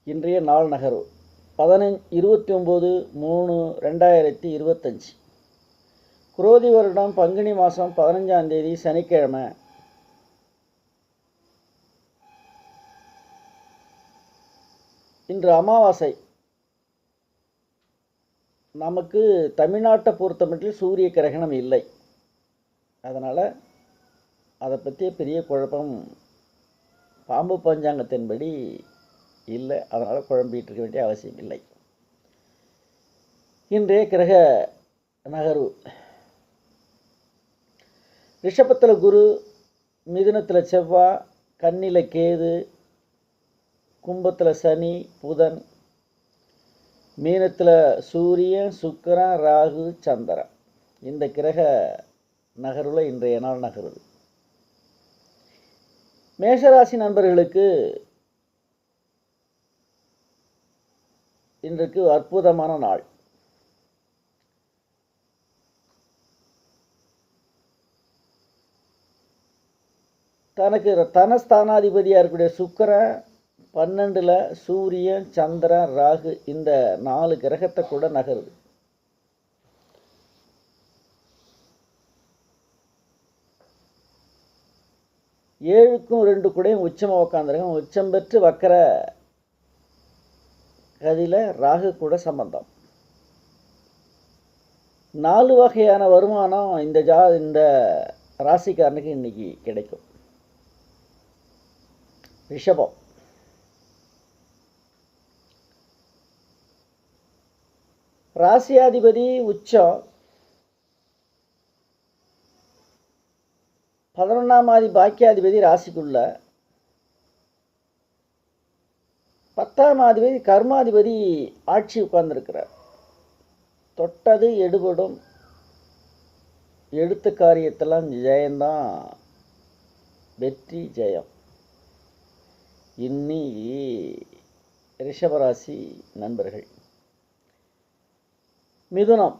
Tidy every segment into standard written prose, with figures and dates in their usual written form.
இன்றைய நாள் நகர்வு 29/3/2025 குரோதி வருடம் பங்குனி மாதம் 15ஆம் தேதி சனிக்கிழமை. இன்று அமாவாசை. நமக்கு தமிழ்நாட்டை பொறுத்தமட்டில் சூரிய கிரகணம் இல்லை. அதனால் அதை பற்றிய பெரிய குழப்பம் பாம்பு பஞ்சாங்கத்தின்படி இல்லை. அதனால் குழம்பிகிட்டு இருக்க வேண்டிய அவசியம் இல்லை. இன்றைய கிரக நகர்வு: ரிஷபத்தில் குரு, மிதுனத்தில் செவ்வாய், கன்னியில் கேது, கும்பத்தில் சனி புதன், மீனத்தில் சூரியன் சுக்கிரன் ராகு சந்திரன். இந்த கிரக நகர்வில் இன்றைய நாள் நகருது. மேஷராசி நண்பர்களுக்கு இன்றைக்கு அற்புதமான நாள். தனக்கு தனஸ்தானாதிபதியாக இருக்கக்கூடிய சுக்கிரன் 12ல், சூரியன் சந்திரன் ராகு, இந்த 4 கிரகத்தை கூட நகருது. ஏழுக்கும் 2 கூடையும் உச்சமாக உட்காந்துருக்கோம். உச்சம் பெற்று வக்கர கதியில் ராகு கூட சம்பந்தம். 4 வகையான வருமானம் இந்த ராசிக்காரனுக்கு இன்னைக்கு கிடைக்கும். ரிஷபம்: ராசியாதிபதி உச்சம், 11ஆம் பாக்கியாதிபதி ராசிக்குள்ள, 10ஆம் அதிபதி கர்மாதிபதி ஆட்சி உட்கார்ந்துருக்கிறார். தொட்டது எடுபடும். எடுத்த காரியத்தெல்லாம் ஜெயந்தான், வெற்றி ஜெயம். இன்னி ரிஷபராசி நண்பர்கள். மிதுனம்: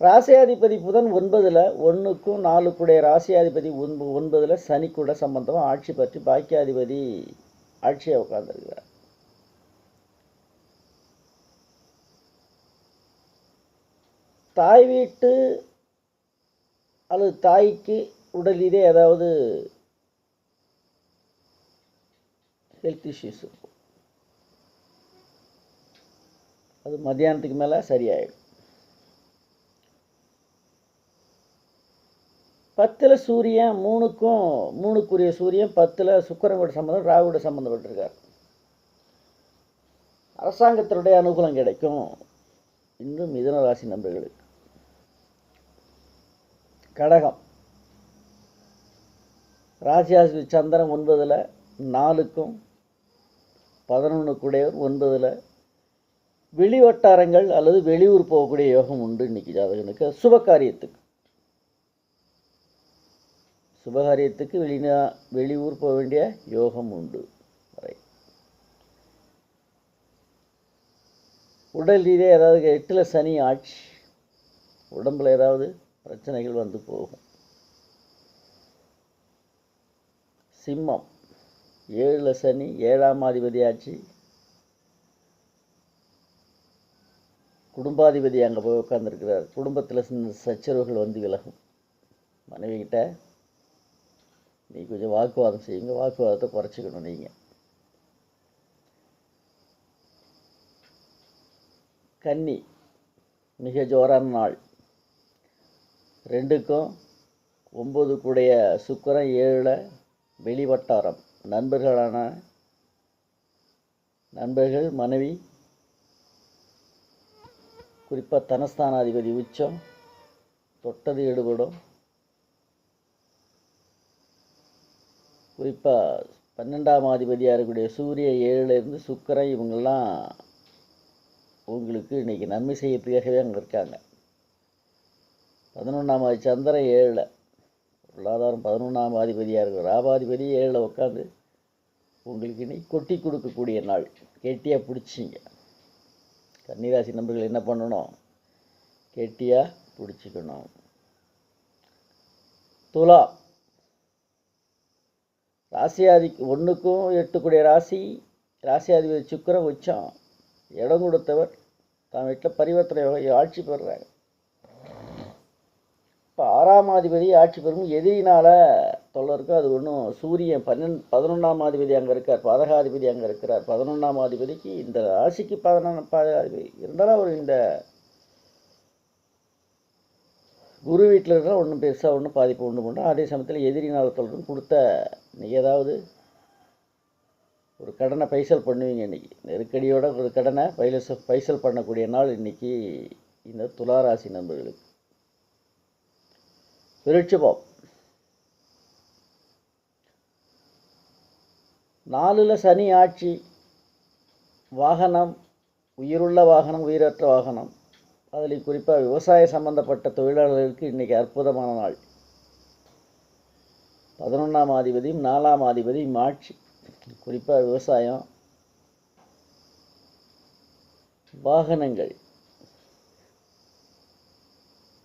ராசியாதிபதி புதன் 9ல், 1க்கும் 4 ராசியாதிபதி 9ல் சனி கூட சம்பந்தம். ஆட்சி பற்றி பாக்கியாதிபதி ஆட்சியை உட்கார்ந்துருக்கிறார். தாய் வீட்டு அல்லது தாய்க்கு உடலிலே ஏதாவது ஹெல்த் இஷ்யூஸ் இருக்கும். அது மத்தியானத்துக்கு மேலே சரியாயிடும். 10ல் சூரியன், 3க்குரிய சூரியன் 10ல் சுக்கிரன் கூட சம்பந்தம், ராகுவோட சம்பந்தப்பட்டிருக்கார். அரசாங்கத்தினுடைய அனுகூலம் கிடைக்கும். இன்னும் மிதுன ராசி நண்பர்களுக்கு. கடகம்: ராசியாதிபதி சந்திரன் 9ல், 4க்கும் 11 கூடையவர் 9ல். வெளிவட்டாரங்கள் அல்லது வெளியூர் போகக்கூடிய யோகம் உண்டு இன்னைக்கு ஜாதகனுக்கு. சுபகாரியத்துக்கு வெளியூர் போக வேண்டிய யோகம் உண்டு. உடல் ரீதியாக ஏதாவது 8ல் சனி ஆட்சி, உடம்பில் ஏதாவது பிரச்சனைகள் வந்து போகும். சிம்மம்: 7ல் சனி, 7ஆம் அதிபதி ஆட்சி, குடும்பாதிபதி அங்கே போய் உட்காந்துருக்கிறார். குடும்பத்தில் சச்சரவுகள் வந்து விலகும். மனைவிக்கிட்ட நீ கொஞ்சம் வாக்குவாதம் செய்யுங்க, வாக்குவாதத்தை குறைச்சிக்கணும். நீங்கள் கன்னி: மிக ஜோரான நாள். 2க்கும் 9 கூடைய சுக்கிரன் 7ல். வெளிவட்டாரம் நண்பர்கள் மனைவி, குறிப்பாக தனஸ்தானாதிபதி உச்சம், தொட்டது எடுபடும். குறிப்பாக 12ஆம் அதிபதியாக இருக்கக்கூடிய சூரியன் 7ல் இருந்து சுக்கிரன், இவங்கெல்லாம் உங்களுக்கு இன்றைக்கி நன்மை செய்யறதுக்காகவே அங்கே இருக்காங்க. 11ஆம் சந்திரன் 7ல், பொருளாதாரம் 11ஆம் அதிபதியாக இருக்கிற ராபாதிபதி 7ல் உட்காந்து உங்களுக்கு இன்னைக்கு கொட்டி கொடுக்கக்கூடிய நாள். கெட்டியாக பிடிச்சிங்க. கன்னிராசி நண்பர்கள் என்ன பண்ணணும்? கெட்டியாக பிடிச்சிக்கணும். துலா: ராசியாதிக்கு 1க்கும் 8 ராசி, ராசியாதிபதி சுக்கிரன் உச்சம், இடம் கொடுத்தவர் தான் வீட்டில் பரிவர்த்தனை ஆட்சி பெறுறாங்க. இப்போ 6ஆம் அதிபதி ஆட்சி பெறும் எதிரினால் தொல்லை இருக்கும். அது ஒன்றும் சூரியன் 11ஆம் அதிபதி அங்கே இருக்கார், பாதகாதிபதி அங்கே இருக்கிறார். 11ஆம் அதிபதிக்கு இந்த ராசிக்கு 11 பாதகாதிபதி இருந்தாலும் அவர் இந்த குரு வீட்டில் இருந்தால் ஒன்றும் பெருசாக ஒன்றும் பாதிப்பு உண்டு பண்ணுறோம். அதே சமயத்தில் எதிரினால் தொல்லும் கொடுத்த நீங்கள் ஏதாவது ஒரு கடனை பைசல் பண்ணுவீங்க. இன்றைக்கி நெருக்கடியோட ஒரு கடனை பைசல் பண்ணக்கூடிய நாள் இன்றைக்கி இந்த துளாராசி நண்பர்களுக்கு. விருட்சிகம் 4ல் சனி ஆட்சி, வாகனம், உயிருள்ள வாகனம், உயிரற்ற வாகனம், அதில் குறிப்பாக விவசாய சம்பந்தப்பட்ட தொழிலாளர்களுக்கு இன்றைக்கி அற்புதமான நாள். 11ஆம் அதிபதியும் 4ஆம் அதிபதியும் ஆட்சி, குறிப்பாக விவசாயம், வாகனங்கள்,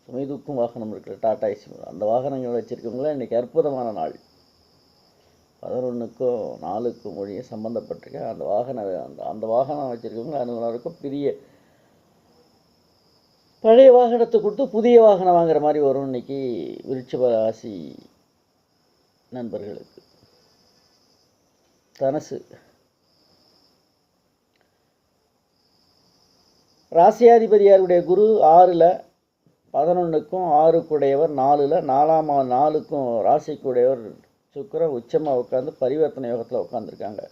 சுமை தூக்கும் வாகனம் இருக்கிற டாடா ஏசி, அந்த வாகனங்கள் வச்சுருக்கவங்களாம் இன்றைக்கி அற்புதமான நாள். 11க்கும் 4க்கும் மொழியை சம்மந்தப்பட்டிருக்க அந்த வாகனம் வச்சுருக்கவங்க அனுகூலம். பெரிய பழைய வாகனத்தை கொடுத்து புதிய வாகனம் வாங்குற மாதிரி வரும் இன்றைக்கி விருட்சிக ராசி நண்பர்களுக்கு. தனுசு ராசியாதிபதியாருடைய குரு 6ல், 11க்கும் 6க்குடையவர் 4ல், 4க்கும் ராசிக்குடையவர் சுக்கிரன் உச்சமாக உட்காந்து பரிவர்த்தனை யோகத்தில் உட்காந்துருக்காங்க.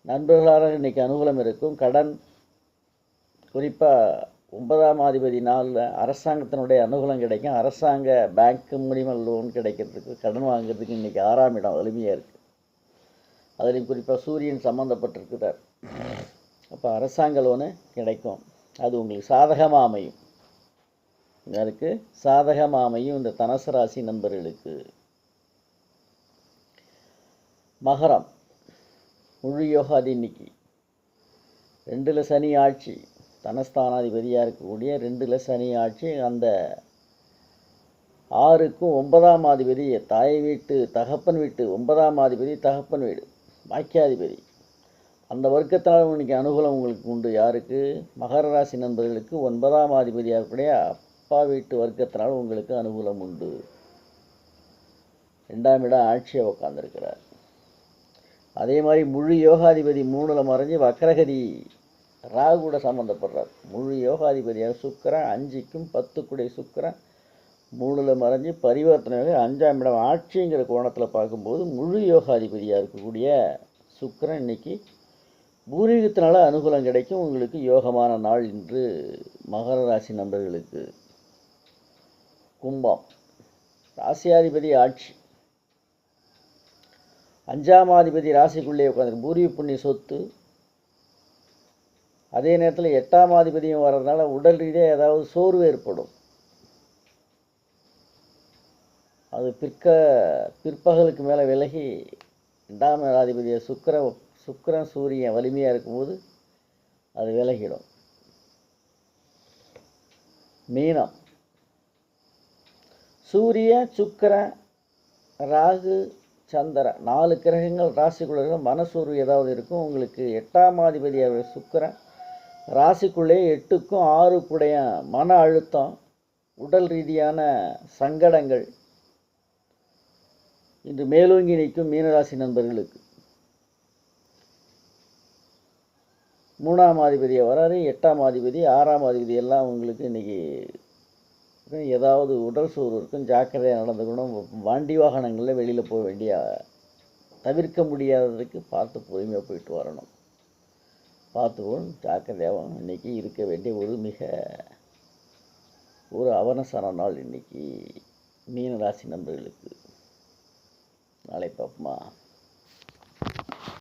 நண்பர்களால் இன்றைக்கி அனுகூலம் இருக்கும். கடன், குறிப்பாக 9ஆம் அதிபதி 4ல் அரசாங்கத்தினுடைய அனுகூலம் கிடைக்கும். அரசாங்க பேங்க்கு மூலிமா லோன் கிடைக்கிறதுக்கு, கடன் வாங்குறதுக்கு இன்றைக்கி 6ஆம் இடம் வலிமையாக இருக்குது. அதிலையும் குறிப்பாக சூரியன் சம்மந்தப்பட்டிருக்கிறார். அப்போ அரசாங்க லோனு கிடைக்கும். அது உங்களுக்கு சாதகமாக அமையும். யாருக்கு சாதகமாக அமையும்? இந்த தனுசு ராசி நண்பர்களுக்கு. மகரம் முழு யோகாதி இன்னைக்கு 2ல் சனி ஆட்சி, தனஸ்தானாதிபதியாக இருக்கக்கூடிய 2ல் சனி ஆட்சி. அந்த 6க்கும் 9ஆம் அதிபதி தாய் வீட்டு தகப்பன் வீட்டு, 9ஆம் அதிபதி தகப்பன் வீடு பாக்கியாதிபதி. அந்த வர்க்கத்தினால் இன்னைக்கு அனுகூலம் உங்களுக்கு உண்டு. யாருக்கு? மகர ராசி நண்பர்களுக்கு 9ஆம் அதிபதியாக இருக்கக்கூடிய அப்பா வீட்டு வர்க்கத்தினால் உங்களுக்கு அனுகூலம் உண்டு. 2ஆம் இடம் ஆட்சியை உட்காந்துருக்கிறார். அதே மாதிரி முழு யோகாதிபதி 3ல் மறைஞ்சு வக்கரகதி ராகு கூட சம்மந்தப்படுறார். முழு யோகாதிபதியாக சுக்கிரன் 5க்கும் 10க்குடைய சுக்கிரன் 3ல் மறைஞ்சு பரிவர்த்தனை 5ஆம் இடம் ஆட்சிங்கிற கோணத்தில் பார்க்கும்போது முழு யோகாதிபதியாக இருக்கக்கூடிய சுக்கிரன் இன்னைக்கு பூர்வீகத்தினால அனுகூலம் கிடைக்கும். உங்களுக்கு யோகமான நாள் இன்று மகர ராசி நண்பர்களுக்கு. கும்பம் ராசியாதிபதி ஆட்சி, 5ஆம் அதிபதி ராசிக்குள்ளே உட்காந்து பூர்வீக புண்ணிய சொத்து. அதே நேரத்தில் 8ஆம் அதிபதியும் வர்றதுனால உடல் ரீதியாக ஏதாவது சோர்வு ஏற்படும். அது பிற்பகலுக்கு மேலே விலகி 2ஆம் அதிபதியை சுக்கிரன் சூரியன் வலிமையாக இருக்கும்போது அது விலகிடும். மீனம் சூரிய சுக்கிரன் ராகு சந்திரன் 4 கிரகங்கள் ராசிக்குள்ள மனசோர்வு ஏதாவது இருக்கும். உங்களுக்கு 8ஆம் அதிபதியாக சுக்கிரன் ராசிக்குள்ளே 8க்கும் 6க்குடைய மன அழுத்தம், உடல் ரீதியான சங்கடங்கள் இன்று மேலோங்கி நிற்கும் மீனராசி நண்பர்களுக்கு. 3ஆம் அதிபதியை வராது, 8ஆம் அதிபதி 6ஆம் அதிபதி எல்லாம் உங்களுக்கு இன்றைக்கி ஏதாவது உடல் சோர்வு இருக்கும். ஜாக்கிரதையாக நடந்துக்கணும். வண்டி வாகனங்களில் வெளியில் போக வேண்டிய தவிர்க்க முடியாததுக்கு பார்த்து பொறுமையாக போயிட்டு வரணும். பார்த்துக்கணும், ஜாக்கிரதையாகவும் இன்றைக்கி இருக்க வேண்டிய ஒரு அவனசன நாள் இன்றைக்கி மீனராசி நண்பர்களுக்கு. நாளை பார்ப்போமா?